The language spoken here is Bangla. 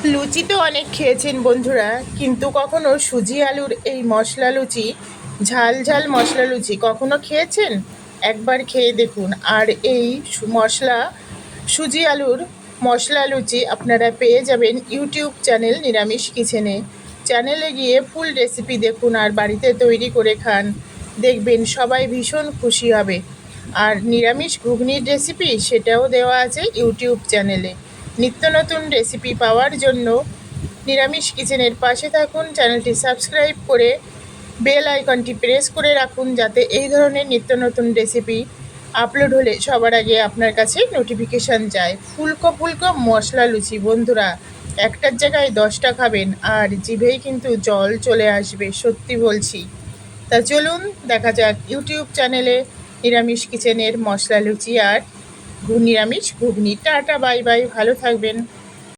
লুচি তো অনেক খেয়েছেন বন্ধুরা, কিন্তু কখনো সুজি আলুর এই মশলা লুচি, ঝাল ঝাল মশলা লুচি কখনো খেয়েছেন? একবার খেয়ে দেখুন। আর এই মশলা সুজি আলুর মশলা লুচি আপনারা পেয়ে যাবেন ইউটিউব চ্যানেল নিরামিষ কিচেনে। চ্যানেলে গিয়ে ফুল রেসিপি দেখুন আর বাড়িতে তৈরি করে খান, দেখবেন সবাই ভীষণ খুশি হবে। আর নিরামিষ ঘুগনির রেসিপি সেটাও দেওয়া আছে ইউটিউব চ্যানেলে। নিত্য নতুন রেসিপি পাওয়ার জন্য নিরামিষ কিচেনের পাশে থাকুন, চ্যানেলটি সাবস্ক্রাইব করে বেল আইকনটি প্রেস করে রাখুন, যাতে এই ধরনের নিত্য নতুন রেসিপি আপলোড হলে সবার আগে আপনার কাছে নোটিফিকেশান যায়। ফুলকো ফুলকো মশলা লুচি বন্ধুরা, একটার জায়গায় 10টা খাবেন আর জিভেই কিন্তু জল চলে আসবে, সত্যি বলছি। তা চলুন দেখা যাক ইউটিউব চ্যানেলে নিরামিষ কিচেনের মশলা লুচি আর নিরামিষ ঘুগনি। টাটা, বাই বাই, ভালো থাকবেন।